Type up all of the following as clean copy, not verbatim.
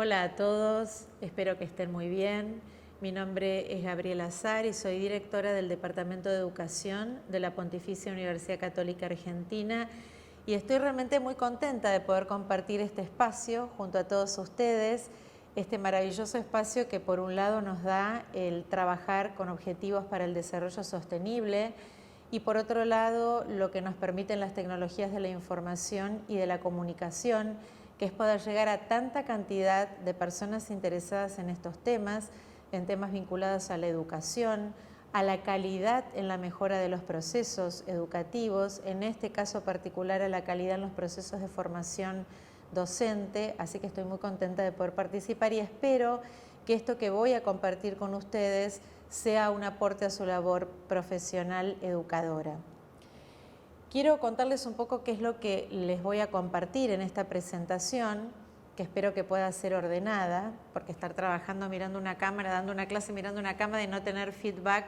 Hola a todos, espero que estén muy bien. Mi nombre es Gabriela Azar y soy directora del Departamento de Educación de la Pontificia Universidad Católica Argentina y estoy realmente muy contenta de poder compartir este espacio junto a todos ustedes, este maravilloso espacio que por un lado nos da el trabajar con objetivos para el desarrollo sostenible y por otro lado lo que nos permiten las tecnologías de la información y de la comunicación, que es poder llegar a tanta cantidad de personas interesadas en estos temas, en temas vinculados a la educación, a la calidad en la mejora de los procesos educativos, en este caso particular a la calidad en los procesos de formación docente, así que estoy muy contenta de poder participar y espero que esto que voy a compartir con ustedes sea un aporte a su labor profesional educadora. Quiero contarles un poco qué es lo que les voy a compartir en esta presentación, que espero que pueda ser ordenada, porque estar trabajando mirando una cámara, dando una clase mirando una cámara y no tener feedback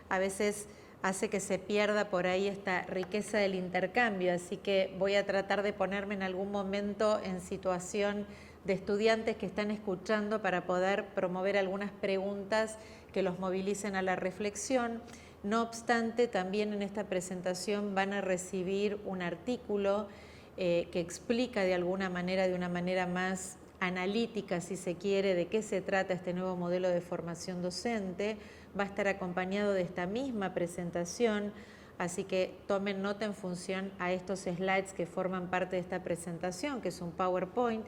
a veces hace que se pierda por ahí esta riqueza del intercambio, así que voy a tratar de ponerme en algún momento en situación de estudiantes que están escuchando para poder promover algunas preguntas que los movilicen a la reflexión. No obstante, también en esta presentación van a recibir un artículo que explica de alguna manera, de una manera más analítica, si se quiere, de qué se trata este nuevo modelo de formación docente. Va a estar acompañado de esta misma presentación, así que tomen nota en función a estos slides que forman parte de esta presentación, que es un PowerPoint.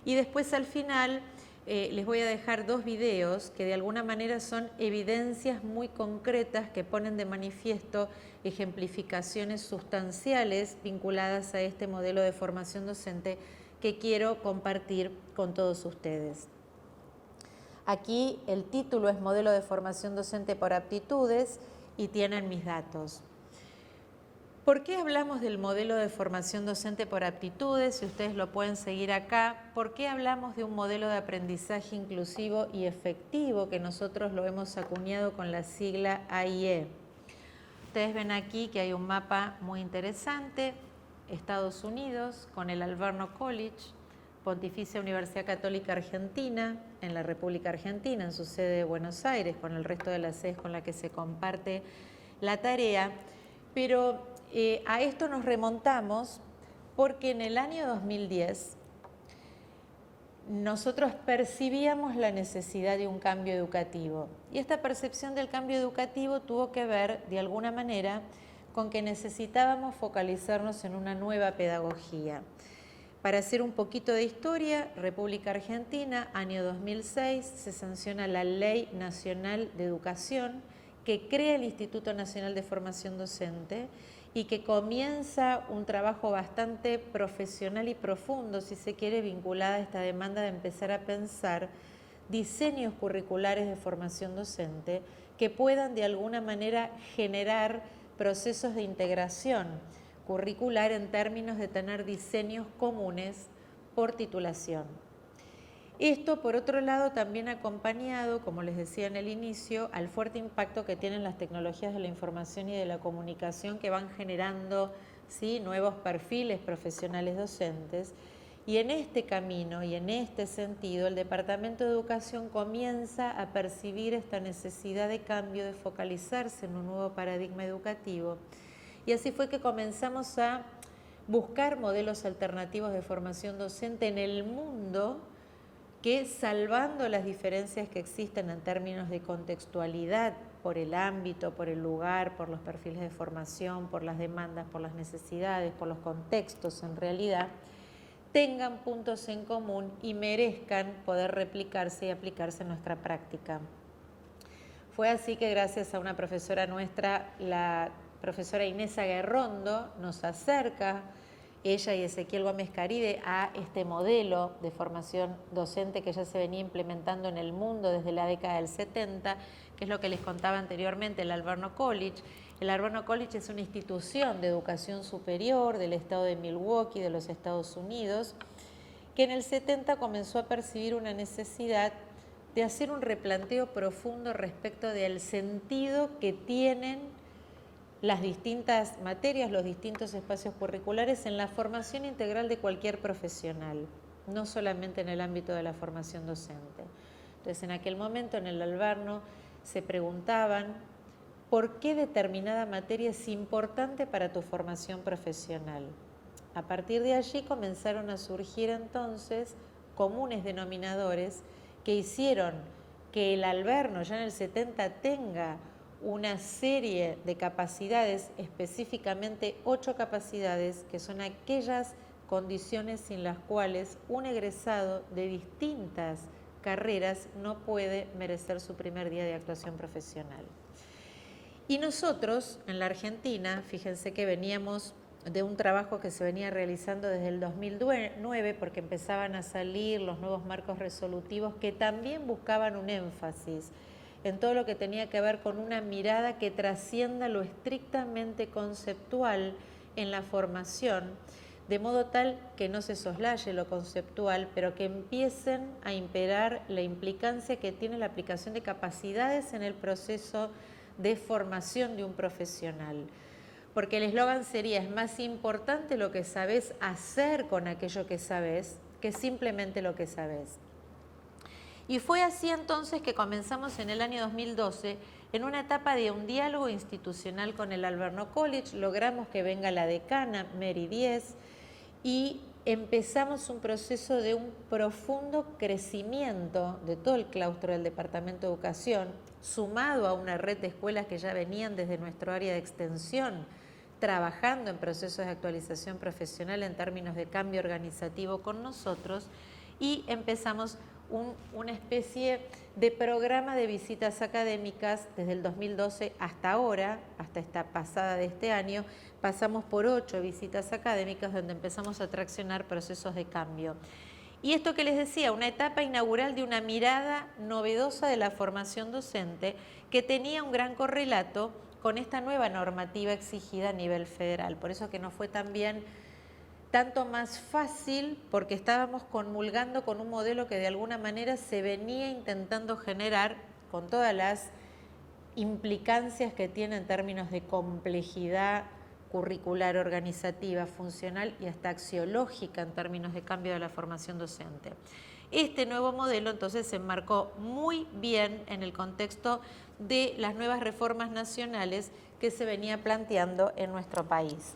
Y después al final les voy a dejar dos videos que de alguna manera son evidencias muy concretas que ponen de manifiesto ejemplificaciones sustanciales vinculadas a este modelo de formación docente que quiero compartir con todos ustedes. Aquí el título es Modelo de Formación Docente por Aptitudes y tienen mis datos. ¿Por qué hablamos del modelo de formación docente por aptitudes? Si ustedes lo pueden seguir acá. ¿Por qué hablamos de un modelo de aprendizaje inclusivo y efectivo que nosotros lo hemos acuñado con la sigla AIE? Ustedes ven aquí que hay un mapa muy interesante, Estados Unidos con el Alverno College, Pontificia Universidad Católica Argentina, en la República Argentina, en su sede de Buenos Aires, con el resto de las sedes con las que se comparte la tarea, pero a esto nos remontamos porque en el año 2010 nosotros percibíamos la necesidad de un cambio educativo y esta percepción del cambio educativo tuvo que ver de alguna manera con que necesitábamos focalizarnos en una nueva pedagogía. Para hacer un poquito de historia, República Argentina, año 2006, se sanciona la Ley Nacional de Educación que crea el Instituto Nacional de Formación Docente y que comienza un trabajo bastante profesional y profundo, si se quiere, vinculada a esta demanda de empezar a pensar diseños curriculares de formación docente que puedan de alguna manera generar procesos de integración curricular en términos de tener diseños comunes por titulación. Esto, por otro lado, también acompañado, como les decía en el inicio, al fuerte impacto que tienen las tecnologías de la información y de la comunicación que van generando, ¿sí?, nuevos perfiles profesionales docentes. Y en este camino y en este sentido, el Departamento de Educación comienza a percibir esta necesidad de cambio, de focalizarse en un nuevo paradigma educativo. Y así fue que comenzamos a buscar modelos alternativos de formación docente en el mundo que, salvando las diferencias que existen en términos de contextualidad por el ámbito, por el lugar, por los perfiles de formación, por las demandas, por las necesidades, por los contextos en realidad, tengan puntos en común y merezcan poder replicarse y aplicarse en nuestra práctica. Fue así que gracias a una profesora nuestra, la profesora Inés Aguerrondo, nos acerca ella y Ezequiel Gómez Caride a este modelo de formación docente que ya se venía implementando en el mundo desde la década del 70, que es lo que les contaba anteriormente, el Alverno College. El Alverno College es una institución de educación superior del estado de Milwaukee, de los Estados Unidos, que en el 70 comenzó a percibir una necesidad de hacer un replanteo profundo respecto del sentido que tienen las distintas materias, los distintos espacios curriculares en la formación integral de cualquier profesional. no solamente en el ámbito de la formación docente. Entonces, en aquel momento en el Alverno se preguntaban por qué determinada materia es importante para tu formación profesional. A partir de allí comenzaron a surgir entonces comunes denominadores que hicieron que el Alverno ya en el 70 tenga una serie de capacidades, específicamente 8 capacidades, que son aquellas condiciones sin las cuales un egresado de distintas carreras no puede merecer su primer día de actuación profesional. Y nosotros, en la Argentina, fíjense que veníamos de un trabajo que se venía realizando desde el 2009, porque empezaban a salir los nuevos marcos resolutivos que también buscaban un énfasis en todo lo que tenía que ver con una mirada que trascienda lo estrictamente conceptual en la formación, de modo tal que no se soslaye lo conceptual, pero que empiecen a imperar la implicancia que tiene la aplicación de capacidades en el proceso de formación de un profesional. Porque el eslogan sería: es más importante lo que sabes hacer con aquello que sabes que simplemente lo que sabes. Y fue así entonces que comenzamos en el año 2012 en una etapa de un diálogo institucional con el Alverno College. Logramos que venga la decana, Mary Díez, y empezamos un proceso de un profundo crecimiento de todo el claustro del Departamento de Educación, sumado a una red de escuelas que ya venían desde nuestro área de extensión, trabajando en procesos de actualización profesional en términos de cambio organizativo con nosotros, y empezamos una especie de programa de visitas académicas desde el 2012 hasta ahora, hasta esta pasada de este año. Pasamos por 8 visitas académicas donde empezamos a traccionar procesos de cambio. Y esto que les decía, una etapa inaugural de una mirada novedosa de la formación docente que tenía un gran correlato con esta nueva normativa exigida a nivel federal. Por eso que no fue también tanto más fácil, porque estábamos comulgando con un modelo que de alguna manera se venía intentando generar con todas las implicancias que tiene en términos de complejidad curricular, organizativa, funcional y hasta axiológica en términos de cambio de la formación docente. Este nuevo modelo entonces se enmarcó muy bien en el contexto de las nuevas reformas nacionales que se venía planteando en nuestro país.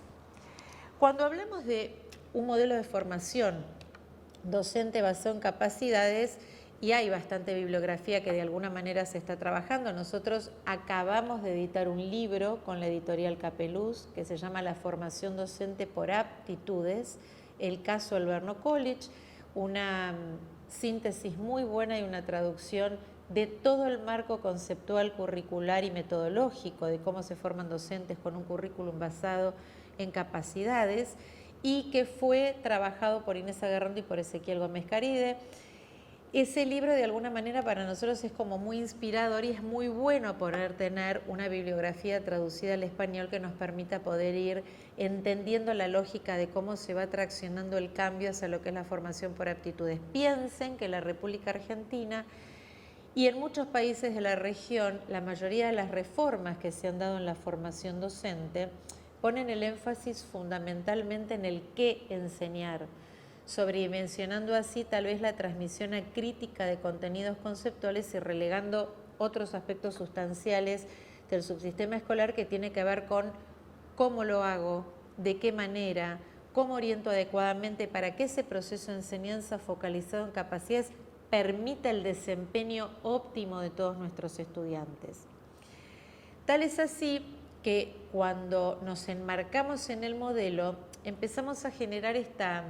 Cuando hablamos de un modelo de formación docente basado en capacidades, y hay bastante bibliografía que de alguna manera se está trabajando. Nosotros acabamos de editar un libro con la editorial Capeluz que se llama La formación docente por aptitudes, el caso Alverno College, una síntesis muy buena y una traducción de todo el marco conceptual, curricular y metodológico de cómo se forman docentes con un currículum basado en capacidades, y que fue trabajado por Inés Agarrondo y por Ezequiel Gómez Caride. Ese libro de alguna manera para nosotros es como muy inspirador y es muy bueno poder tener una bibliografía traducida al español que nos permita poder ir entendiendo la lógica de cómo se va traccionando el cambio hacia lo que es la formación por aptitudes. Piensen que la República Argentina y en muchos países de la región, la mayoría de las reformas que se han dado en la formación docente ponen el énfasis fundamentalmente en el qué enseñar, sobredimensionando así tal vez la transmisión acrítica de contenidos conceptuales y relegando otros aspectos sustanciales del subsistema escolar que tiene que ver con cómo lo hago, de qué manera, cómo oriento adecuadamente para que ese proceso de enseñanza focalizado en capacidades permita el desempeño óptimo de todos nuestros estudiantes. Tal es así que cuando nos enmarcamos en el modelo, empezamos a generar esta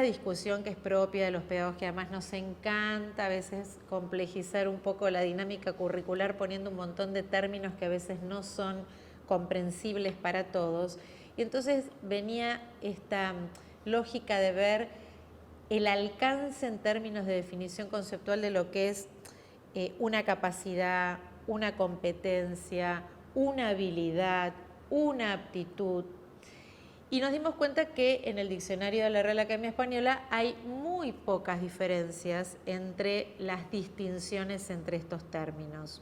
discusión que es propia de los pedagogos, que además nos encanta a veces complejizar un poco la dinámica curricular poniendo un montón de términos que a veces no son comprensibles para todos. Y entonces venía esta lógica de ver el alcance en términos de definición conceptual de lo que es una capacidad, una competencia, una habilidad, una aptitud. Y nos dimos cuenta que en el diccionario de la Real Academia Española hay muy pocas diferencias entre las distinciones entre estos términos.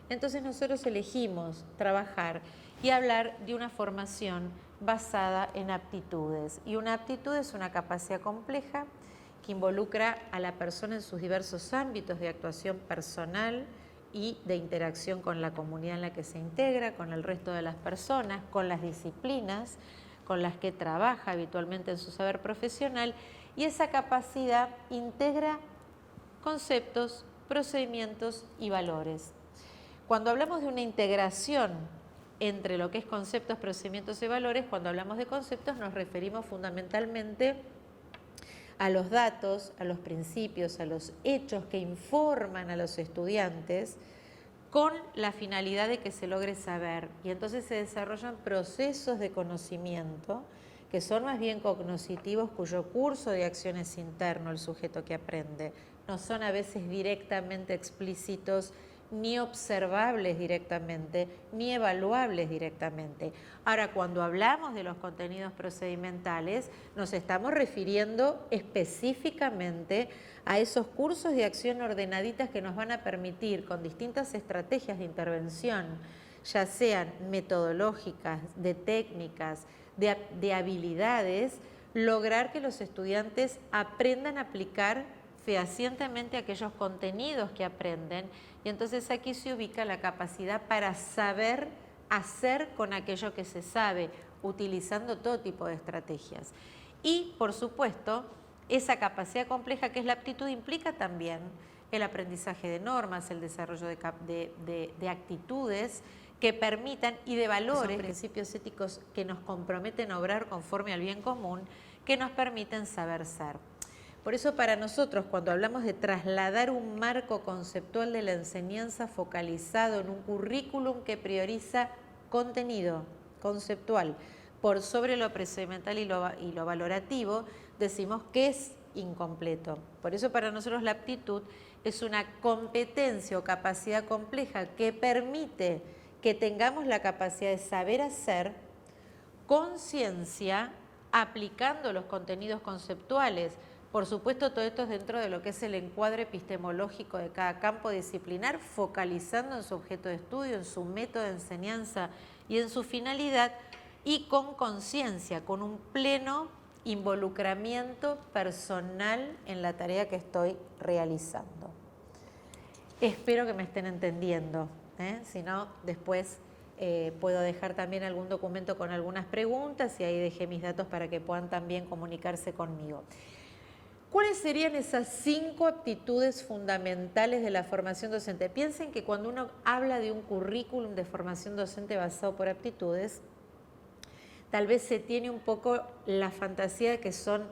Entonces nosotros elegimos trabajar y hablar de una formación basada en aptitudes. Y una aptitud es una capacidad compleja que involucra a la persona en sus diversos ámbitos de actuación personal y de interacción con la comunidad en la que se integra, con el resto de las personas, con las disciplinas con las que trabaja habitualmente en su saber profesional, y esa capacidad integra conceptos, procedimientos y valores. Cuando hablamos de una integración entre lo que es conceptos, procedimientos y valores, cuando hablamos de conceptos nos referimos fundamentalmente a los datos, a los principios, a los hechos que informan a los estudiantes con la finalidad de que se logre saber. Y entonces se desarrollan procesos de conocimiento que son más bien cognoscitivos, cuyo curso de acción es interno el sujeto que aprende. No son a veces directamente explícitos, ni observables directamente, ni evaluables directamente. Ahora, cuando hablamos de los contenidos procedimentales, nos estamos refiriendo específicamente a esos cursos de acción ordenaditas que nos van a permitir, con distintas estrategias de intervención, ya sean metodológicas, de técnicas, de habilidades, lograr que los estudiantes aprendan a aplicar fehacientemente aquellos contenidos que aprenden, y entonces aquí se ubica la capacidad para saber hacer con aquello que se sabe, utilizando todo tipo de estrategias. Y, por supuesto, esa capacidad compleja que es la aptitud implica también el aprendizaje de normas, el desarrollo de actitudes que permitan y de valores, principios éticos que nos comprometen a obrar conforme al bien común, que nos permiten saber ser. Por eso para nosotros, cuando hablamos de trasladar un marco conceptual de la enseñanza focalizado en un currículum que prioriza contenido conceptual por sobre lo procedimental y lo valorativo, decimos que es incompleto. Por eso para nosotros la aptitud es una competencia o capacidad compleja que permite que tengamos la capacidad de saber hacer conciencia aplicando los contenidos conceptuales. Por supuesto, todo esto es dentro de lo que es el encuadre epistemológico de cada campo disciplinar, focalizando en su objeto de estudio, en su método de enseñanza y en su finalidad, y con conciencia, con un pleno involucramiento personal en la tarea que estoy realizando. Espero que me estén entendiendo, si no, después puedo dejar también algún documento con algunas preguntas y ahí dejé mis datos para que puedan también comunicarse conmigo. ¿Cuáles serían esas 5 aptitudes fundamentales de la formación docente? Piensen que cuando uno habla de un currículum de formación docente basado por aptitudes, tal vez se tiene un poco la fantasía de que son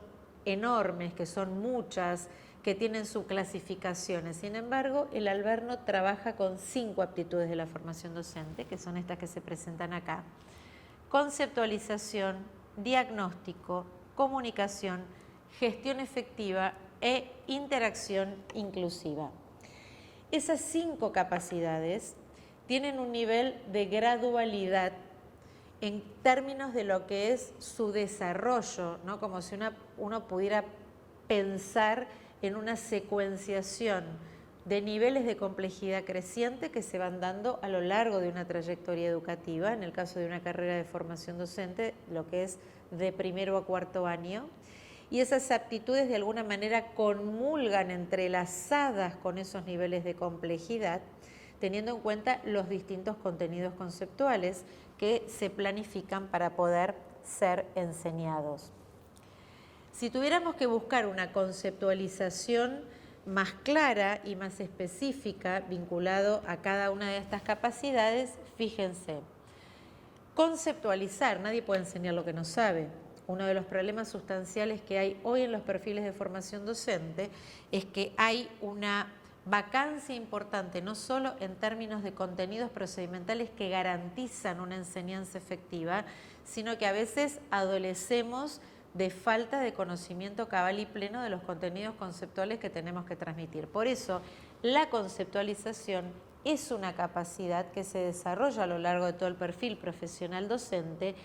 enormes, que son muchas, que tienen sus clasificaciones. Sin embargo, el Alverno trabaja con 5 aptitudes de la formación docente, que son estas que se presentan acá: conceptualización, diagnóstico, comunicación, gestión efectiva e interacción inclusiva. Esas 5 capacidades tienen un nivel de gradualidad en términos de lo que es su desarrollo, ¿no? Como si uno pudiera pensar en una secuenciación de niveles de complejidad creciente que se van dando a lo largo de una trayectoria educativa, en el caso de una carrera de formación docente, lo que es de primero a cuarto año. Y esas aptitudes de alguna manera comulgan entrelazadas con esos niveles de complejidad, teniendo en cuenta los distintos contenidos conceptuales que se planifican para poder ser enseñados. Si tuviéramos que buscar una conceptualización más clara y más específica vinculado a cada una de estas capacidades, fíjense, conceptualizar, nadie puede enseñar lo que no sabe. Uno de los problemas sustanciales que hay hoy en los perfiles de formación docente es que hay una vacancia importante, no solo en términos de contenidos procedimentales que garantizan una enseñanza efectiva, sino que a veces adolecemos de falta de conocimiento cabal y pleno de los contenidos conceptuales que tenemos que transmitir. Por eso, la conceptualización es una capacidad que se desarrolla a lo largo de todo el perfil profesional docente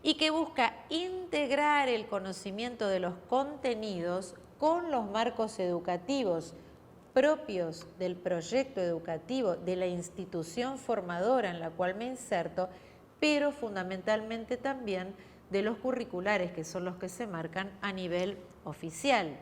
y que busca integrar el conocimiento de los contenidos con los marcos educativos propios del proyecto educativo, de la institución formadora en la cual me inserto, pero fundamentalmente también de los curriculares, que son los que se marcan a nivel oficial.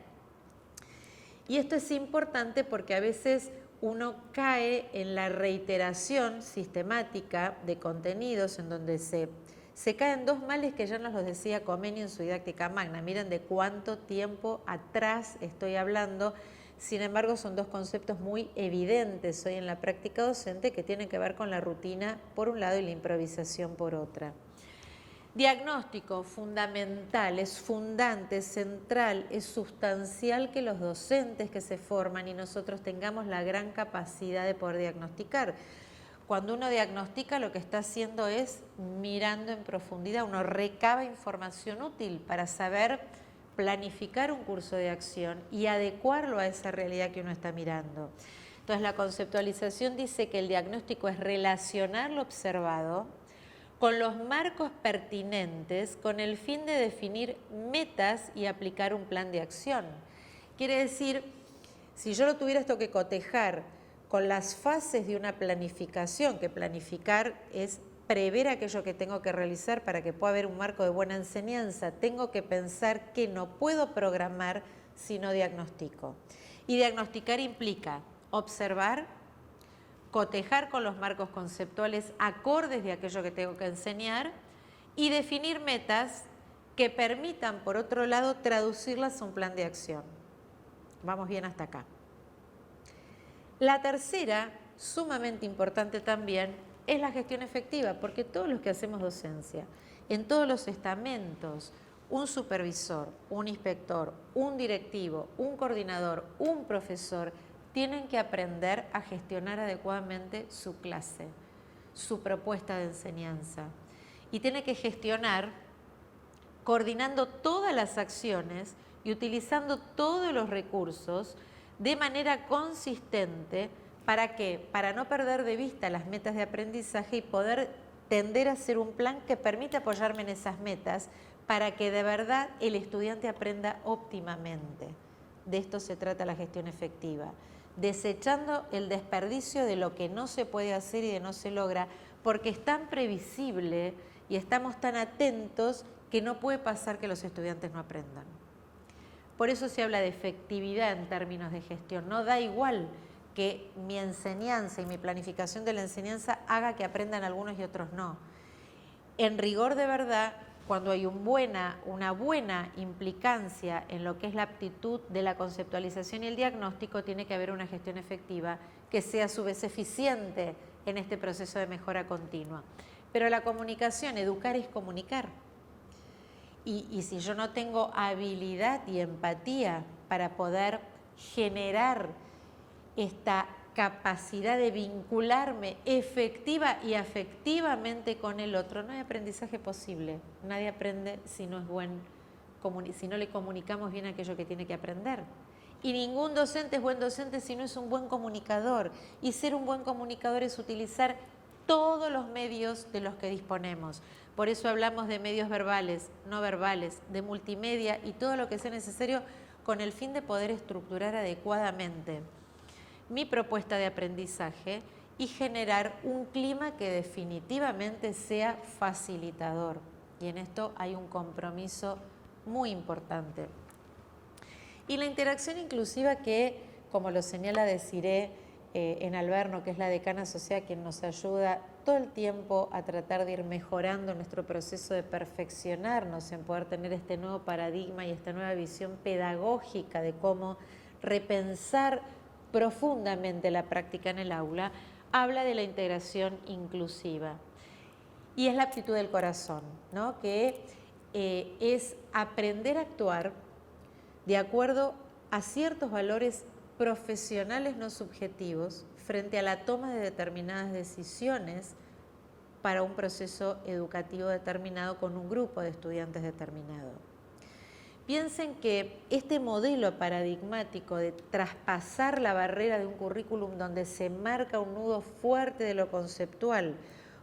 Y esto es importante porque a veces uno cae en la reiteración sistemática de contenidos en donde se caen dos males que ya nos los decía Comenio en su didáctica magna. Miren de cuánto tiempo atrás estoy hablando. Sin embargo, son dos conceptos muy evidentes hoy en la práctica docente que tienen que ver con la rutina por un lado y la improvisación por otra. Diagnóstico fundamental, es fundante, es central, es sustancial que los docentes que se forman y nosotros tengamos la gran capacidad de poder diagnosticar. Cuando uno diagnostica, lo que está haciendo es mirando en profundidad, uno recaba información útil para saber planificar un curso de acción y adecuarlo a esa realidad que uno está mirando. Entonces, la conceptualización dice que el diagnóstico es relacionar lo observado con los marcos pertinentes con el fin de definir metas y aplicar un plan de acción. Quiere decir, si yo lo tuviera esto que cotejar con las fases de una planificación, que planificar es prever aquello que tengo que realizar para que pueda haber un marco de buena enseñanza, tengo que pensar que no puedo programar si no diagnostico. Y diagnosticar implica observar, cotejar con los marcos conceptuales acordes de aquello que tengo que enseñar y definir metas que permitan, por otro lado, traducirlas a un plan de acción. Vamos bien hasta acá. La tercera, sumamente importante también, es la gestión efectiva, porque todos los que hacemos docencia, en todos los estamentos, un supervisor, un inspector, un directivo, un coordinador, un profesor, tienen que aprender a gestionar adecuadamente su clase, su propuesta de enseñanza. Y tiene que gestionar coordinando todas las acciones y utilizando todos los recursos de manera consistente. ¿Para qué? Para no perder de vista las metas de aprendizaje y poder tender a hacer un plan que permita apoyarme en esas metas para que de verdad el estudiante aprenda óptimamente. De esto se trata la gestión efectiva. Desechando el desperdicio de lo que no se puede hacer y de no se logra, porque es tan previsible y estamos tan atentos que no puede pasar que los estudiantes no aprendan. Por eso se habla de efectividad en términos de gestión. No da igual que mi enseñanza y mi planificación de la enseñanza haga que aprendan algunos y otros no. En rigor de verdad, cuando hay una buena implicancia en lo que es la aptitud de la conceptualización y el diagnóstico, tiene que haber una gestión efectiva que sea a su vez eficiente en este proceso de mejora continua. Pero la comunicación, educar es comunicar. Y si yo no tengo habilidad y empatía para poder generar esta capacidad de vincularme efectiva y afectivamente con el otro, no hay aprendizaje posible. Nadie aprende si no le comunicamos bien aquello que tiene que aprender. Y ningún docente es buen docente si no es un buen comunicador. Y ser un buen comunicador es utilizar todos los medios de los que disponemos. Por eso hablamos de medios verbales, no verbales, de multimedia y todo lo que sea necesario con el fin de poder estructurar adecuadamente mi propuesta de aprendizaje y generar un clima que definitivamente sea facilitador. Y en esto hay un compromiso muy importante. Y la interacción inclusiva que, como lo señala Desiree en Alverno, que es la decana asociada, quien nos ayuda todo el tiempo a tratar de ir mejorando nuestro proceso de perfeccionarnos en poder tener este nuevo paradigma y esta nueva visión pedagógica de cómo repensar profundamente la práctica en el aula, habla de la integración inclusiva. Y es la aptitud del corazón, ¿no? Que es aprender a actuar de acuerdo a ciertos valores profesionales no subjetivos frente a la toma de determinadas decisiones para un proceso educativo determinado con un grupo de estudiantes determinado. Piensen que este modelo paradigmático de traspasar la barrera de un currículum donde se marca un nudo fuerte de lo conceptual,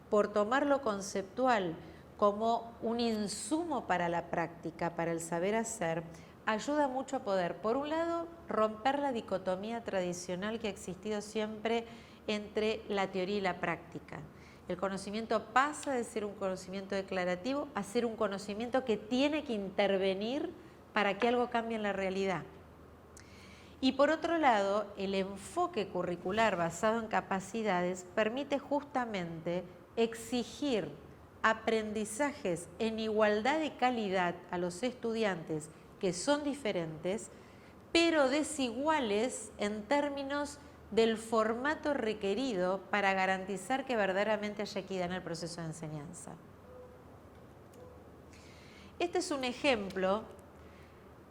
por tomar lo conceptual como un insumo para la práctica, para el saber hacer, ayuda mucho a poder, por un lado, romper la dicotomía tradicional que ha existido siempre entre la teoría y la práctica. El conocimiento pasa de ser un conocimiento declarativo a ser un conocimiento que tiene que intervenir para que algo cambie en la realidad. Y por otro lado, el enfoque curricular basado en capacidades permite justamente exigir aprendizajes en igualdad de calidad a los estudiantes que son diferentes, pero desiguales en términos del formato requerido para garantizar que verdaderamente haya equidad en el proceso de enseñanza. Este es un ejemplo.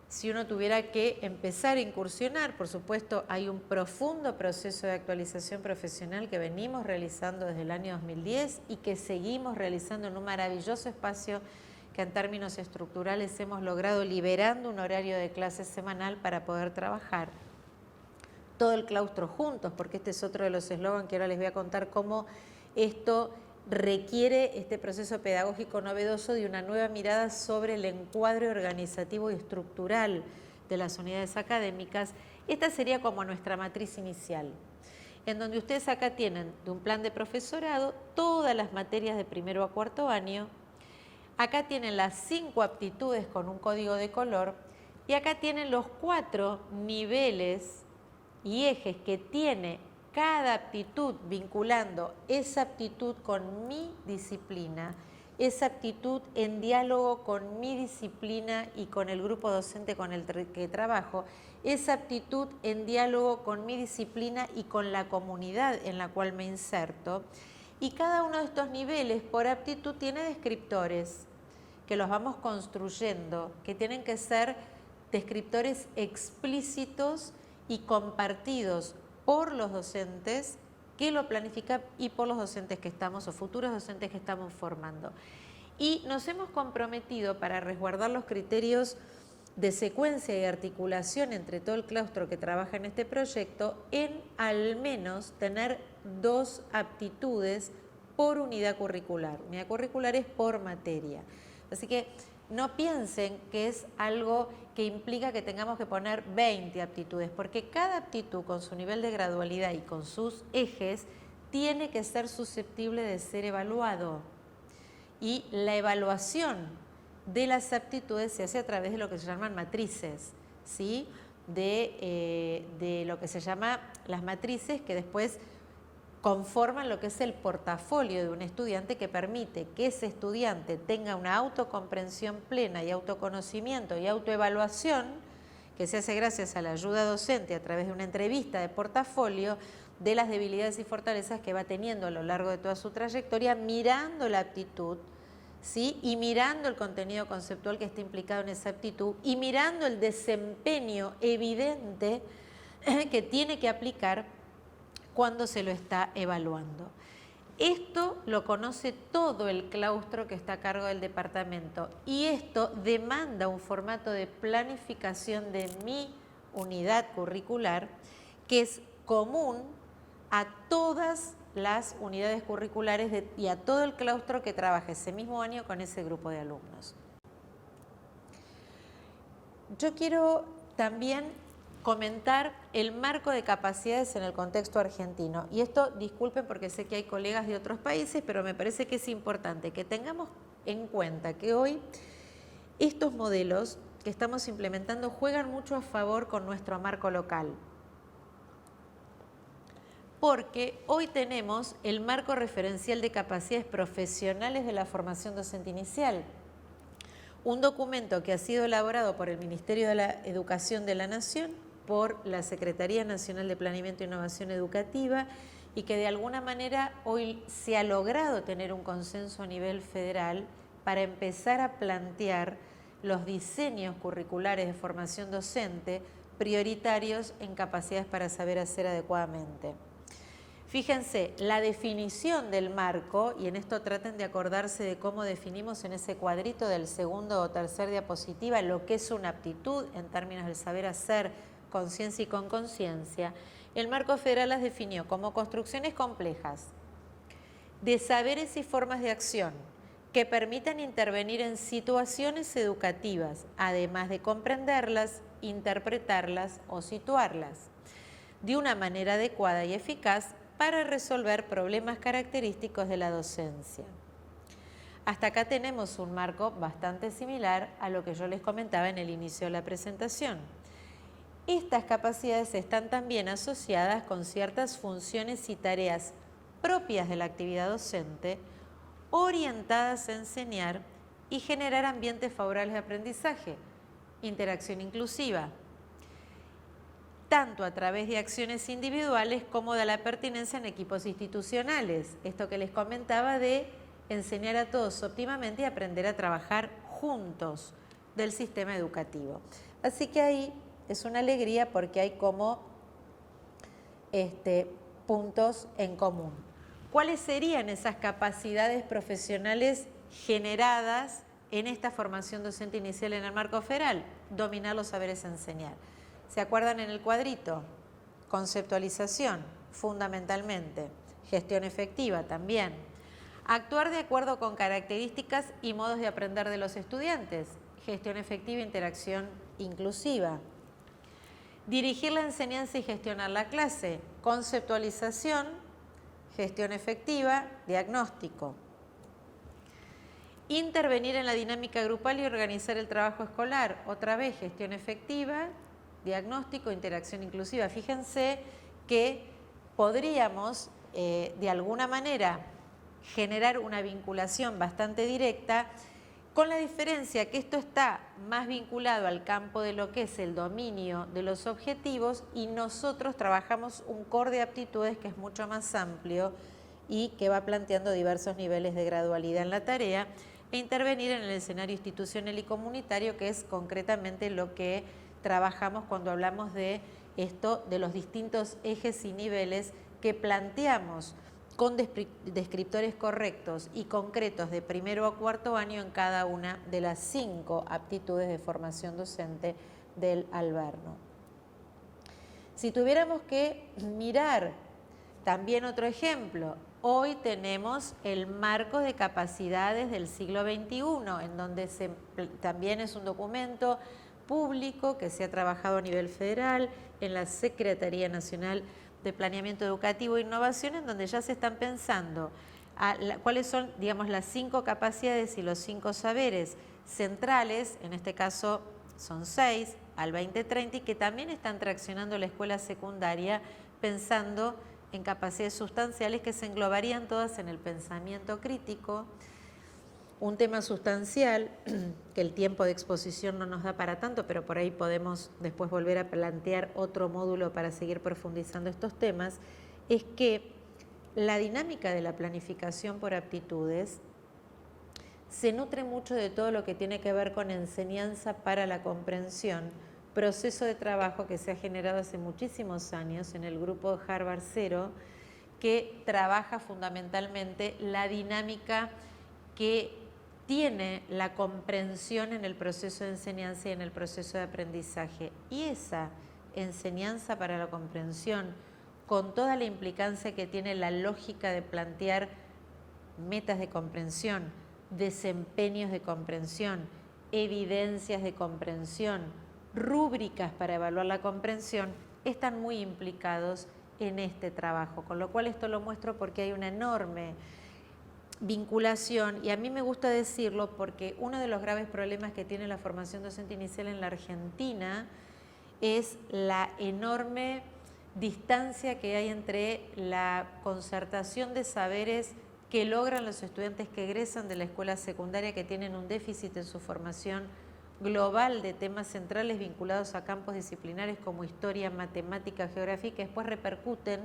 Si uno tuviera que empezar a incursionar, por supuesto, hay un profundo proceso de actualización profesional que venimos realizando desde el año 2010 y que seguimos realizando en un maravilloso espacio que en términos estructurales hemos logrado liberando un horario de clase semanal para poder trabajar todo el claustro juntos, porque este es otro de los eslogans que ahora les voy a contar cómo esto requiere este proceso pedagógico novedoso de una nueva mirada sobre el encuadre organizativo y estructural de las unidades académicas. Esta sería como nuestra matriz inicial, en donde ustedes acá tienen de un plan de profesorado todas las materias de primero a cuarto año, acá tienen las 5 aptitudes con un código de color y acá tienen los 4 niveles y ejes que tiene cada aptitud, vinculando esa aptitud con mi disciplina, esa aptitud en diálogo con mi disciplina y con el grupo docente con el que trabajo, esa aptitud en diálogo con mi disciplina y con la comunidad en la cual me inserto. Y cada uno de estos niveles por aptitud tiene descriptores que los vamos construyendo, que tienen que ser descriptores explícitos y compartidos por los docentes que lo planifican y por los docentes que estamos o futuros docentes que estamos formando. Y nos hemos comprometido para resguardar los criterios de secuencia y articulación entre todo el claustro que trabaja en este proyecto en al menos tener 2 aptitudes por unidad curricular. Unidad curricular es por materia. Así que no piensen que es algo que implica que tengamos que poner 20 aptitudes, porque cada aptitud con su nivel de gradualidad y con sus ejes tiene que ser susceptible de ser evaluado. Y la evaluación de las aptitudes se hace a través de lo que se llaman matrices, ¿sí? De lo que se llama las matrices que después conforman lo que es el portafolio de un estudiante que permite que ese estudiante tenga una autocomprensión plena y autoconocimiento y autoevaluación que se hace gracias a la ayuda docente a través de una entrevista de portafolio de las debilidades y fortalezas que va teniendo a lo largo de toda su trayectoria, mirando la aptitud, ¿sí? Y mirando el contenido conceptual que está implicado en esa aptitud y mirando el desempeño evidente que tiene que aplicar cuando se lo está evaluando. Esto lo conoce todo el claustro que está a cargo del departamento y esto demanda un formato de planificación de mi unidad curricular que es común a todas las unidades curriculares y a todo el claustro que trabaja ese mismo año con ese grupo de alumnos. Yo quiero también comentar el marco de capacidades en el contexto argentino. Y esto, disculpen porque sé que hay colegas de otros países, pero me parece que es importante que tengamos en cuenta que hoy estos modelos que estamos implementando juegan mucho a favor con nuestro marco local. Porque hoy tenemos el marco referencial de capacidades profesionales de la formación docente inicial. Un documento que ha sido elaborado por el Ministerio de la Educación de la Nación, por la Secretaría Nacional de Planeamiento e Innovación Educativa y que de alguna manera hoy se ha logrado tener un consenso a nivel federal para empezar a plantear los diseños curriculares de formación docente prioritarios en capacidades para saber hacer adecuadamente. Fíjense, la definición del marco, y en esto traten de acordarse de cómo definimos en ese cuadrito del segundo o tercer diapositiva lo que es una aptitud en términos del saber hacer, conciencia y con conciencia. El marco federal las definió como construcciones complejas de saberes y formas de acción que permitan intervenir en situaciones educativas, además de comprenderlas, interpretarlas o situarlas de una manera adecuada y eficaz para resolver problemas característicos de la docencia. Hasta acá tenemos un marco bastante similar a lo que yo les comentaba en el inicio de la presentación. Estas capacidades están también asociadas con ciertas funciones y tareas propias de la actividad docente, orientadas a enseñar y generar ambientes favorables de aprendizaje, interacción inclusiva, tanto a través de acciones individuales como de la pertinencia en equipos institucionales. Esto que les comentaba de enseñar a todos óptimamente y aprender a trabajar juntos del sistema educativo. Así que ahí es una alegría porque hay como puntos en común. ¿Cuáles serían esas capacidades profesionales generadas en esta formación docente inicial en el marco federal? Dominar los saberes enseñar. ¿Se acuerdan en el cuadrito? Conceptualización, fundamentalmente. Gestión efectiva también. Actuar de acuerdo con características y modos de aprender de los estudiantes. Gestión efectiva e interacción inclusiva. Dirigir la enseñanza y gestionar la clase. Conceptualización, gestión efectiva, diagnóstico. Intervenir en la dinámica grupal y organizar el trabajo escolar. Otra vez, gestión efectiva, diagnóstico, interacción inclusiva. Fíjense que podríamos, de alguna manera, generar una vinculación bastante directa, con la diferencia que esto está más vinculado al campo de lo que es el dominio de los objetivos y nosotros trabajamos un core de aptitudes que es mucho más amplio y que va planteando diversos niveles de gradualidad en la tarea e intervenir en el escenario institucional y comunitario, que es concretamente lo que trabajamos cuando hablamos de esto, de los distintos ejes y niveles que planteamos con descriptores correctos y concretos de primero a cuarto año en cada una de las 5 aptitudes de formación docente del Alverno. Si tuviéramos que mirar también otro ejemplo, hoy tenemos el marco de capacidades del siglo XXI, en donde también es un documento público que se ha trabajado a nivel federal en la Secretaría Nacional de Planeamiento Educativo e Innovación, en donde ya se están pensando cuáles son, digamos, las 5 capacidades y los 5 saberes centrales, en este caso son 6, al 2030, y que también están traccionando la escuela secundaria pensando en capacidades sustanciales que se englobarían todas en el pensamiento crítico. Un tema sustancial, que el tiempo de exposición no nos da para tanto, pero por ahí podemos después volver a plantear otro módulo para seguir profundizando estos temas, es que la dinámica de la planificación por aptitudes se nutre mucho de todo lo que tiene que ver con enseñanza para la comprensión, proceso de trabajo que se ha generado hace muchísimos años en el grupo de Harvard Zero, que trabaja fundamentalmente la dinámica que tiene la comprensión en el proceso de enseñanza y en el proceso de aprendizaje. Y esa enseñanza para la comprensión, con toda la implicancia que tiene la lógica de plantear metas de comprensión, desempeños de comprensión, evidencias de comprensión, rúbricas para evaluar la comprensión, están muy implicados en este trabajo. Con lo cual esto lo muestro porque hay una enorme vinculación, y a mí me gusta decirlo porque uno de los graves problemas que tiene la formación docente inicial en la Argentina es la enorme distancia que hay entre la concertación de saberes que logran los estudiantes que egresan de la escuela secundaria, que tienen un déficit en su formación global de temas centrales vinculados a campos disciplinares como historia, matemática, geografía, que después repercuten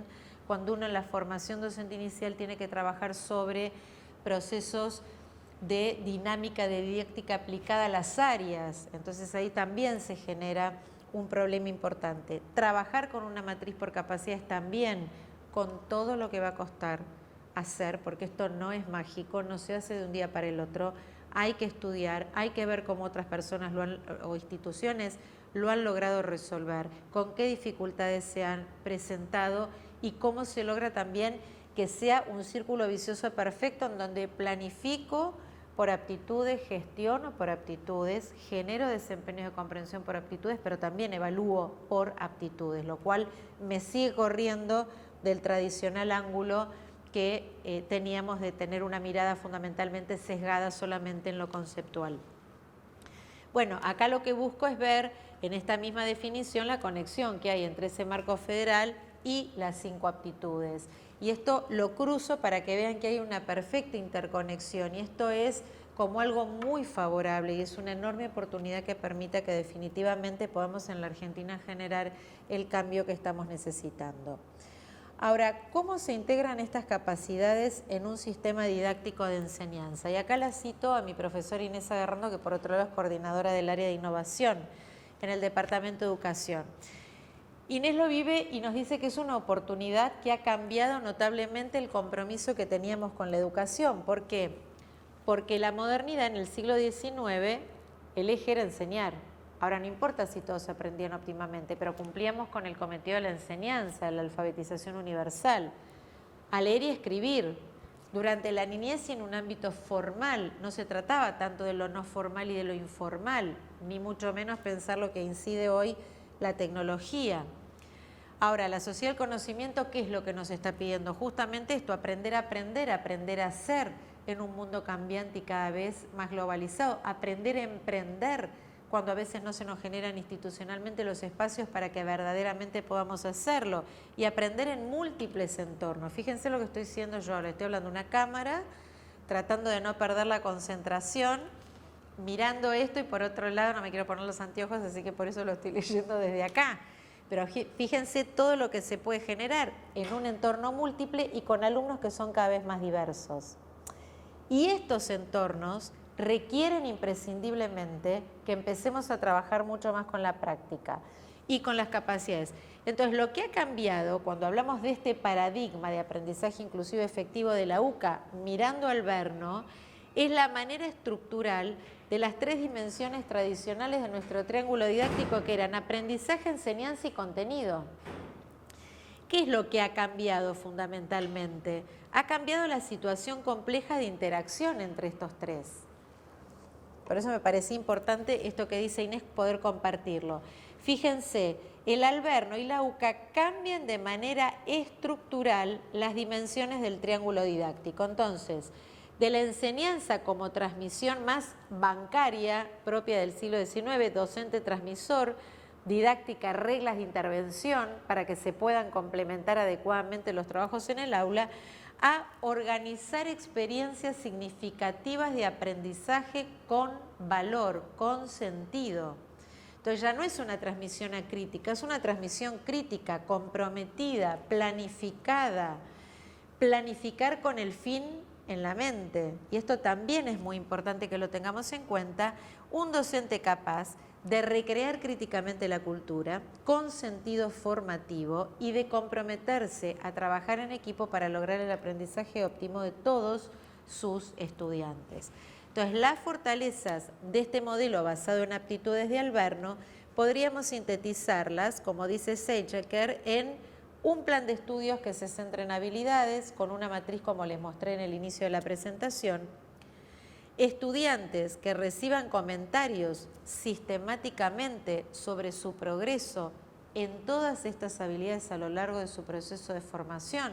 cuando uno en la formación docente inicial tiene que trabajar sobre procesos de dinámica de didáctica aplicada a las áreas. Entonces ahí también se genera un problema importante. Trabajar con una matriz por capacidades también, con todo lo que va a costar hacer, porque esto no es mágico, no se hace de un día para el otro. Hay que estudiar, hay que ver cómo otras personas o instituciones lo han logrado resolver, con qué dificultades se han presentado y cómo se logra también que sea un círculo vicioso perfecto en donde planifico por aptitudes, gestiono por aptitudes, genero desempeños de comprensión por aptitudes, pero también evalúo por aptitudes, lo cual me sigue corriendo del tradicional ángulo que teníamos de tener una mirada fundamentalmente sesgada solamente en lo conceptual. Bueno, acá lo que busco es ver en esta misma definición la conexión que hay entre ese marco federal y las 5 aptitudes. Y esto lo cruzo para que vean que hay una perfecta interconexión y esto es como algo muy favorable y es una enorme oportunidad que permita que definitivamente podamos en la Argentina generar el cambio que estamos necesitando. Ahora, ¿cómo se integran estas capacidades en un sistema didáctico de enseñanza? Y acá la cito a mi profesora Inés Agarrando, que por otro lado es coordinadora del área de innovación en el Departamento de Educación. Inés lo vive y nos dice que es una oportunidad que ha cambiado notablemente el compromiso que teníamos con la educación. ¿Por qué? Porque la modernidad en el siglo XIX, el eje era enseñar. Ahora no importa si todos aprendían óptimamente, pero cumplíamos con el cometido de la enseñanza, la alfabetización universal, a leer y escribir. Durante la niñez y en un ámbito formal, no se trataba tanto de lo no formal y de lo informal, ni mucho menos pensar lo que incide hoy la tecnología. Ahora, la sociedad del conocimiento, ¿qué es lo que nos está pidiendo? Justamente esto, aprender a aprender, aprender a ser en un mundo cambiante y cada vez más globalizado, aprender a emprender cuando a veces no se nos generan institucionalmente los espacios para que verdaderamente podamos hacerlo y aprender en múltiples entornos. Fíjense lo que estoy diciendo yo ahora, estoy hablando de una cámara, tratando de no perder la concentración, mirando esto y por otro lado no me quiero poner los anteojos, así que por eso lo estoy leyendo desde acá. Pero fíjense todo lo que se puede generar en un entorno múltiple y con alumnos que son cada vez más diversos. Y estos entornos requieren imprescindiblemente que empecemos a trabajar mucho más con la práctica y con las capacidades. Entonces, lo que ha cambiado cuando hablamos de este paradigma de aprendizaje inclusivo efectivo de la UCA, mirando al Verno, es la manera estructural de las 3 dimensiones tradicionales de nuestro triángulo didáctico que eran aprendizaje, enseñanza y contenido. ¿Qué es lo que ha cambiado fundamentalmente? Ha cambiado la situación compleja de interacción entre estos 3. Por eso me parecía importante esto que dice Inés, poder compartirlo. Fíjense, el Alverno y la UCA cambian de manera estructural las dimensiones del triángulo didáctico. Entonces, de la enseñanza como transmisión más bancaria, propia del siglo XIX, docente-transmisor, didáctica, reglas de intervención para que se puedan complementar adecuadamente los trabajos en el aula, a organizar experiencias significativas de aprendizaje con valor, con sentido. Entonces ya no es una transmisión acrítica, es una transmisión crítica, comprometida, planificada. Planificar con el fin en la mente. Y esto también es muy importante que lo tengamos en cuenta. Un docente capaz de recrear críticamente la cultura con sentido formativo y de comprometerse a trabajar en equipo para lograr el aprendizaje óptimo de todos sus estudiantes. Entonces, las fortalezas de este modelo basado en aptitudes de Alverno podríamos sintetizarlas, como dice Seichecker, en un plan de estudios que se centra en habilidades, con una matriz como les mostré en el inicio de la presentación, estudiantes que reciban comentarios sistemáticamente sobre su progreso en todas estas habilidades a lo largo de su proceso de formación.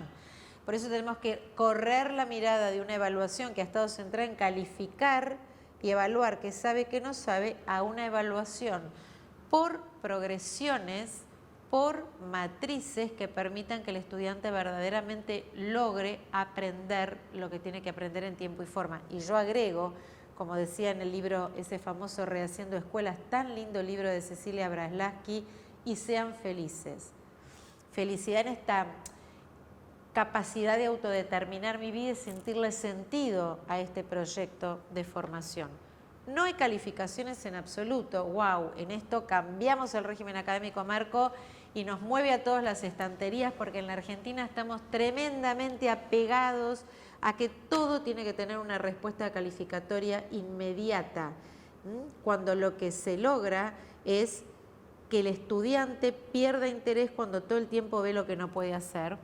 Por eso tenemos que correr la mirada de una evaluación que ha estado centrada en calificar y evaluar qué sabe, qué no sabe, a una evaluación por progresiones, por matrices que permitan que el estudiante verdaderamente logre aprender lo que tiene que aprender en tiempo y forma. Y yo agrego, como decía en el libro, ese famoso Rehaciendo Escuelas, tan lindo libro de Cecilia Braslaski, y sean felices. Felicidad en esta capacidad de autodeterminar mi vida y sentirle sentido a este proyecto de formación. No hay calificaciones en absoluto. ¡Wow! En esto cambiamos el régimen académico marco y nos mueve a todas las estanterías porque en la Argentina estamos tremendamente apegados a que todo tiene que tener una respuesta calificatoria inmediata, cuando lo que se logra es que el estudiante pierda interés cuando todo el tiempo ve lo que no puede hacer.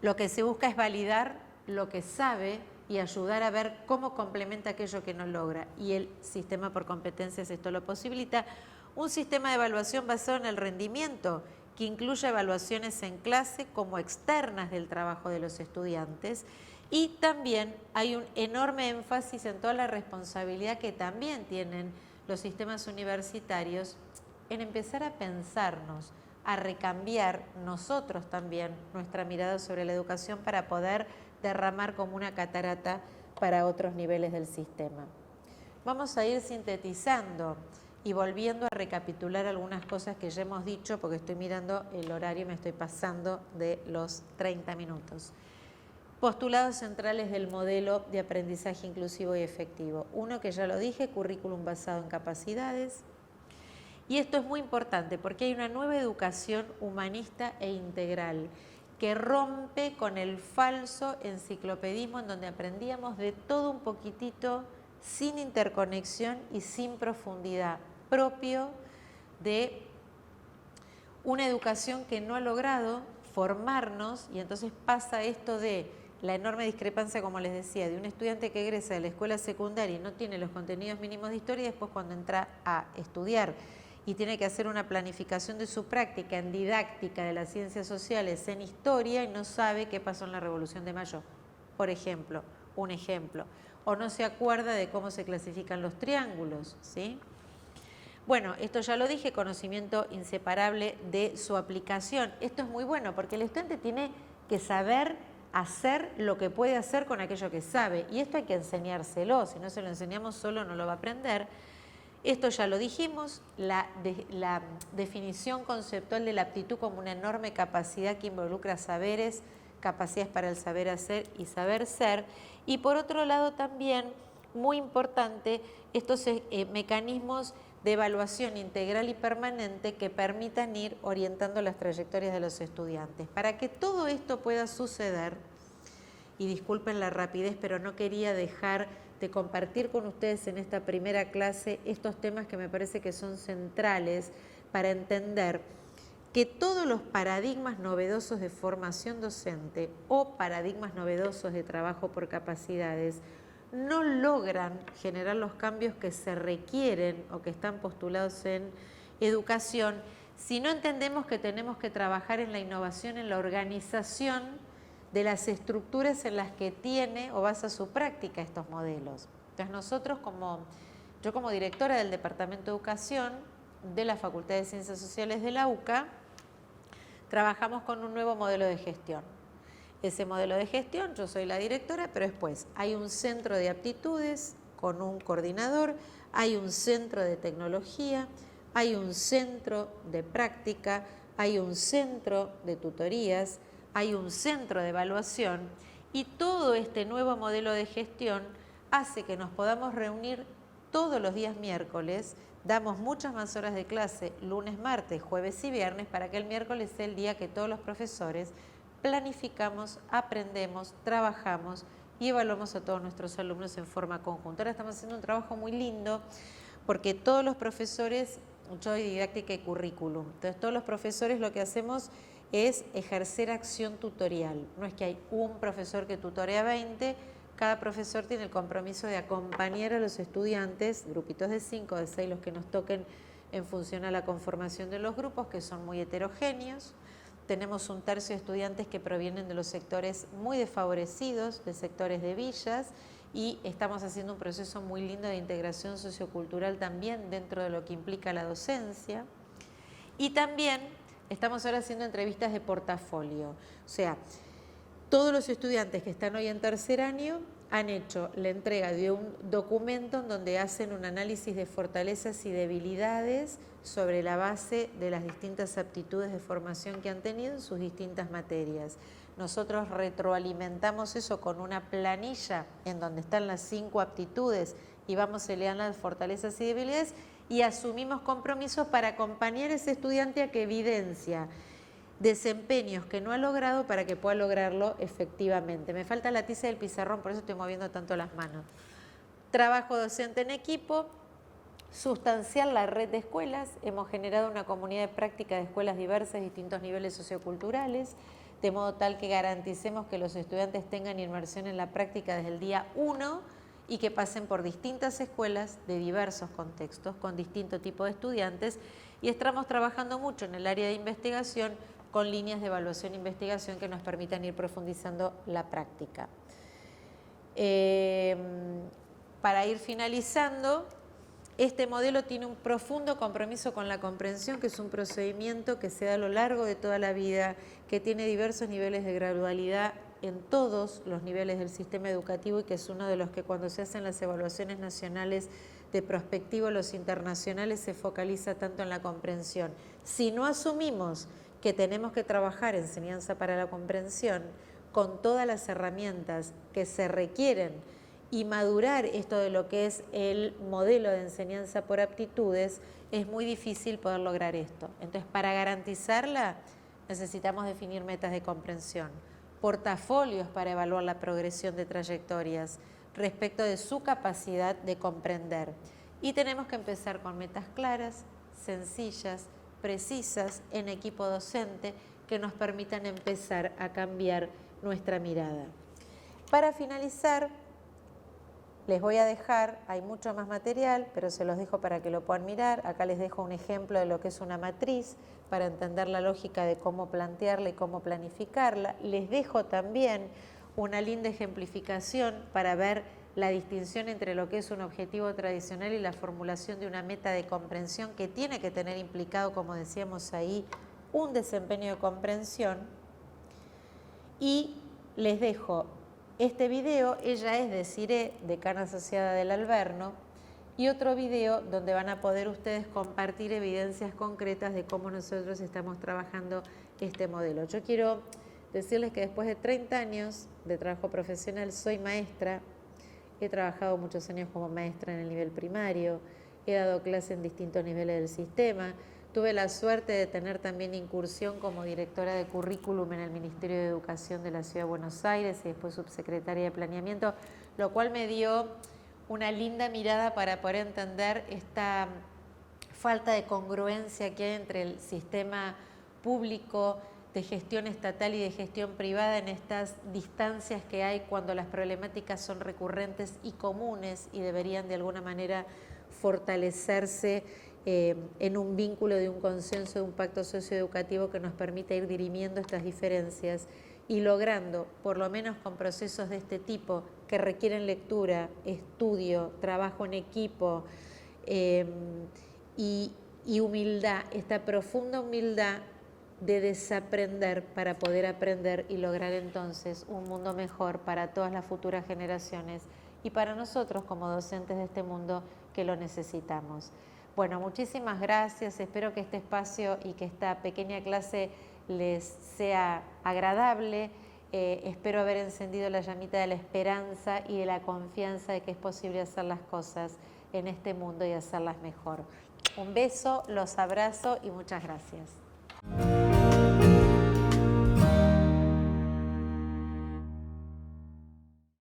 Lo que se busca es validar lo que sabe y ayudar a ver cómo complementa aquello que no logra. Y el sistema por competencias esto lo posibilita. Un sistema de evaluación basado en el rendimiento que incluya evaluaciones en clase como externas del trabajo de los estudiantes, y también hay un enorme énfasis en toda la responsabilidad que también tienen los sistemas universitarios en empezar a pensarnos, a recambiar nosotros también nuestra mirada sobre la educación para poder derramar como una catarata para otros niveles del sistema. Vamos a ir sintetizando y volviendo a recapitular algunas cosas que ya hemos dicho, porque estoy mirando el horario y me estoy pasando de los 30 minutos. Postulados centrales del modelo de aprendizaje inclusivo y efectivo. Uno que ya lo dije, currículum basado en capacidades. Y esto es muy importante porque hay una nueva educación humanista e integral que rompe con el falso enciclopedismo en donde aprendíamos de todo un poquitito, sin interconexión y sin profundidad, propio de una educación que no ha logrado formarnos, y entonces pasa esto de la enorme discrepancia, como les decía, de un estudiante que egresa de la escuela secundaria y no tiene los contenidos mínimos de historia, y después cuando entra a estudiar y tiene que hacer una planificación de su práctica en didáctica de las ciencias sociales en historia y no sabe qué pasó en la Revolución de Mayo, por ejemplo, un ejemplo, o no se acuerda de cómo se clasifican los triángulos, ¿sí? Bueno, esto ya lo dije, conocimiento inseparable de su aplicación. Esto es muy bueno porque el estudiante tiene que saber hacer lo que puede hacer con aquello que sabe, y esto hay que enseñárselo, si no se lo enseñamos solo no lo va a aprender. Esto ya lo dijimos, la definición conceptual de la aptitud como una enorme capacidad que involucra saberes, capacidades para el saber hacer y saber ser. Y por otro lado también, muy importante, estos mecanismos de evaluación integral y permanente que permitan ir orientando las trayectorias de los estudiantes. Para que todo esto pueda suceder, y disculpen la rapidez, pero no quería dejar de compartir con ustedes en esta primera clase estos temas que me parece que son centrales para entender que todos los paradigmas novedosos de formación docente o paradigmas novedosos de trabajo por capacidades no logran generar los cambios que se requieren o que están postulados en educación si no entendemos que tenemos que trabajar en la innovación, en la organización de las estructuras en las que tiene o basa su práctica estos modelos. Entonces yo como directora del Departamento de Educación de la Facultad de Ciencias Sociales de la UCA, trabajamos con un nuevo modelo de gestión. Ese modelo de gestión, yo soy la directora, pero después hay un centro de aptitudes con un coordinador, hay un centro de tecnología, hay un centro de práctica, hay un centro de tutorías, hay un centro de evaluación, y todo este nuevo modelo de gestión hace que nos podamos reunir todos los días miércoles. Damos muchas más horas de clase lunes, martes, jueves y viernes para que el miércoles sea el día que todos los profesores planificamos, aprendemos, trabajamos y evaluamos a todos nuestros alumnos en forma conjunta. Ahora estamos haciendo un trabajo muy lindo porque todos los profesores, yo doy didáctica y currículum, entonces todos los profesores lo que hacemos es ejercer acción tutorial. No es que hay un profesor que tutorea 20, cada profesor tiene el compromiso de acompañar a los estudiantes, grupitos de 5, de 6, los que nos toquen en función a la conformación de los grupos, que son muy heterogéneos. Tenemos un tercio de estudiantes que provienen de los sectores muy desfavorecidos, de sectores de villas, y estamos haciendo un proceso muy lindo de integración sociocultural también dentro de lo que implica la docencia. Y también estamos ahora haciendo entrevistas de portafolio, o sea, todos los estudiantes que están hoy en tercer año han hecho la entrega de un documento en donde hacen un análisis de fortalezas y debilidades sobre la base de las distintas aptitudes de formación que han tenido en sus distintas materias. Nosotros retroalimentamos eso con una planilla en donde están las 5 aptitudes y vamos eleando las fortalezas y debilidades y asumimos compromisos para acompañar a ese estudiante a que evidencia desempeños que no ha logrado para que pueda lograrlo efectivamente. Me falta la tiza del pizarrón, por eso estoy moviendo tanto las manos. Trabajo docente en equipo, sustanciar la red de escuelas. Hemos generado una comunidad de práctica de escuelas diversas, distintos niveles socioculturales, de modo tal que garanticemos que los estudiantes tengan inmersión en la práctica desde el día 1 y que pasen por distintas escuelas de diversos contextos, con distinto tipo de estudiantes, y estamos trabajando mucho en el área de investigación con líneas de evaluación e investigación que nos permitan ir profundizando la práctica. Para ir finalizando, este modelo tiene un profundo compromiso con la comprensión, que es un procedimiento que se da a lo largo de toda la vida, que tiene diversos niveles de gradualidad en todos los niveles del sistema educativo y que es uno de los que cuando se hacen las evaluaciones nacionales de prospectivo, los internacionales, se focaliza tanto en la comprensión. Si no asumimos que tenemos que trabajar enseñanza para la comprensión con todas las herramientas que se requieren y madurar esto de lo que es el modelo de enseñanza por aptitudes, es muy difícil poder lograr esto. Entonces, para garantizarla, necesitamos definir metas de comprensión, portafolios para evaluar la progresión de trayectorias respecto de su capacidad de comprender. Y tenemos que empezar con metas claras, sencillas, precisas, en equipo docente, que nos permitan empezar a cambiar nuestra mirada. Para finalizar, les voy a dejar, hay mucho más material, pero se los dejo para que lo puedan mirar. Acá les dejo un ejemplo de lo que es una matriz para entender la lógica de cómo plantearla y cómo planificarla. Les dejo también una linda ejemplificación para ver la distinción entre lo que es un objetivo tradicional y la formulación de una meta de comprensión que tiene que tener implicado, como decíamos ahí, un desempeño de comprensión. Y les dejo este video, ella es Desiree, decana asociada del Alverno, y otro video donde van a poder ustedes compartir evidencias concretas de cómo nosotros estamos trabajando este modelo. Yo quiero decirles que después de 30 años de trabajo profesional soy maestra, he trabajado muchos años como maestra en el nivel primario, he dado clase en distintos niveles del sistema. Tuve la suerte de tener también incursión como directora de currículum en el Ministerio de Educación de la Ciudad de Buenos Aires y después subsecretaria de Planeamiento, lo cual me dio una linda mirada para poder entender esta falta de congruencia que hay entre el sistema público de gestión estatal y de gestión privada en estas distancias que hay cuando las problemáticas son recurrentes y comunes y deberían de alguna manera fortalecerse en un vínculo de un consenso, de un pacto socioeducativo que nos permita ir dirimiendo estas diferencias y logrando, por lo menos con procesos de este tipo, que requieren lectura, estudio, trabajo en equipo y humildad, esta profunda humildad de desaprender para poder aprender y lograr entonces un mundo mejor para todas las futuras generaciones y para nosotros como docentes de este mundo que lo necesitamos. Bueno, muchísimas gracias, espero que este espacio y que esta pequeña clase les sea agradable, espero haber encendido la llamita de la esperanza y de la confianza de que es posible hacer las cosas en este mundo y hacerlas mejor. Un beso, los abrazo y muchas gracias.